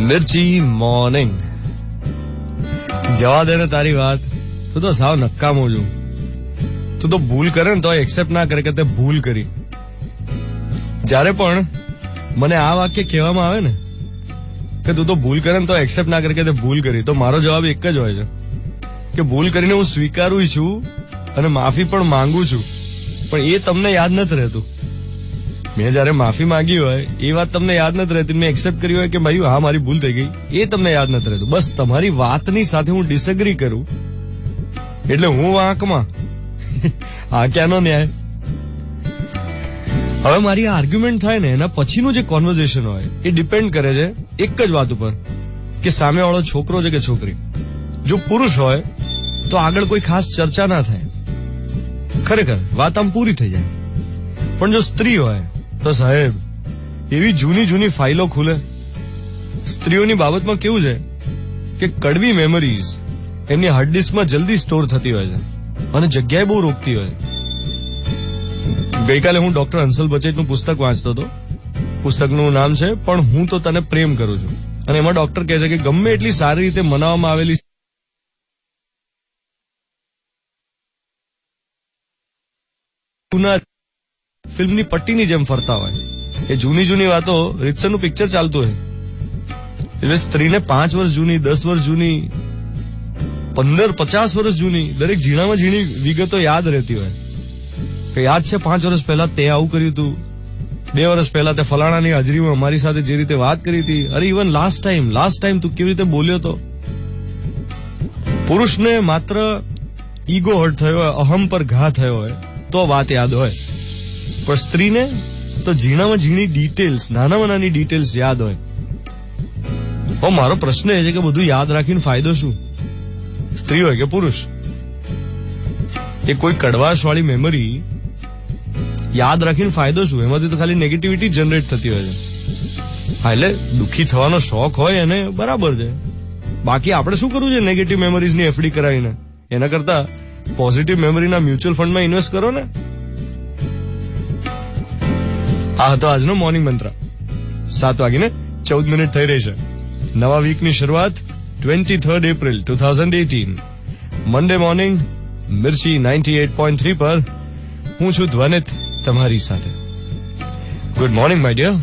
મિર્ચી morning. જવા દે ને તારી વાત. તું તો સાવ નક્કામો છું. તું તો ભૂલ કરે ને તો એક્સેપ્ટ ના કરે કે તે ભૂલ કરી. જ્યારે પણ મને આ વાક્ય કહેવામાં આવે ને કે તું તો ભૂલ કરે ને તો એક્સેપ્ટ ના કરે કે તે ભૂલ કરી, તો મારો જવાબ એક જ હોય છે કે ભૂલ કરીને હું સ્વીકારું છું અને માફી પણ માંગુ છું, પણ એ તમને યાદ નથી રહેતું. મેં જયારે માફી માંગી હોય એ વાત તમને યાદ નથી રહેતી. મેં એક્સેપ્ટ કર્યું હોય કે ભાઈ હા મારી ભૂલ થઈ ગઈ, એ તમને યાદ નથી રહેતું. બસ તમારી વાતની સાથે હું ડિસએગ્રી કરું એટલે હું વાંકમાં. આ ક્યાંનો ન્યાય? હવે મારી આર્ગ્યુમેન્ટ થાય ને એના પછીનું જે કોન્વર્ઝેશન હોય એ ડિપેન્ડ કરે છે એક જ વાત ઉપર કે સામેવાળો છોકરો છે કે છોકરી. જો પુરુષ હોય તો આગળ કોઈ ખાસ ચર્ચા ના થાય, ખરેખર વાત આમ પૂરી થઈ જાય. પણ જો સ્ત્રી હોય તો સાહેબ એવી જૂની ફાઇલો ખુલે. સ્ત્રીઓની બાબતમાં કેવું છે કે કડવી મેમરીઝ એમની હાર્ડ ડિસ્કમાં જલ્દી સ્ટોર થતી હોય છે અને જગ્યાએ બહુ રોકતી હોય. ગઈકાલે હું ડોક્ટર હંસલ બચેટનું પુસ્તક વાંચતો હતો. પુસ્તકનું નામ છે પણ હું તો તને પ્રેમ કરું છું, અને એમાં ડોક્ટર કહે છે કે ગમે એટલી સારી રીતે મનાવવામાં આવેલી ફિલ્મની પટ્ટીની જેમ ફરતા હોય. એ જૂની વાતો રીતસરનું પિક્ચર ચાલતું હોય એટલે સ્ત્રીને 5 વર્ષ જૂની, 10 વર્ષ જૂની, 15-50 વર્ષ જૂની દરેક ઝીણામાં ઝીણી વિગતો યાદ રહેતી હોય. કે યાદ છે 5 વર્ષ પહેલા તે આવું કર્યું હતું, 2 વર્ષ પહેલા તે ફલાણાની હાજરીમાં અમારી સાથે જે રીતે વાત કરી હતી, અરે ઇવન લાસ્ટ ટાઈમ તું કેવી રીતે બોલ્યો હતો. પુરુષને માત્ર ઈગો હર્ટ થયો હોય, અહમ પર ઘા થયો હોય તો વાત યાદ હોય, પણ સ્ત્રીને તો ઝીણામાં ઝીણી ડિટેલ્સ, નાનામાં નાની ડિટેલ્સ યાદ હોય. હવે મારો પ્રશ્ન એ છે કે બધું યાદ રાખીને ફાયદો શું? સ્ત્રી હોય કે પુરુષ, એ કોઈ કડવાશ વાળી મેમરી યાદ રાખીને ફાયદો શું? એમાંથી તો ખાલી નેગેટિવિટી જનરેટ થતી હોય છે. હા, એટલે દુઃખી થવાનો શોખ હોય એને બરાબર છે, બાકી આપણે શું કરવું છે નેગેટિવ મેમરીઝની એફડી કરાવીને? એના કરતા પોઝિટિવ મેમરીના મ્યુચ્યુઅલ ફંડમાં ઇન્વેસ્ટ કરો ને. આ હતો આજનો મોર્નિંગ મંત્ર. 7:14 થઈ રહી છે. નવા વીકની શરૂઆત 23rd એપ્રિલ 2018 મંડે મોર્નિંગ મિર્ચી 98.3 પર હું છું ધ્વનિત તમારી સાથે. Good morning my dear.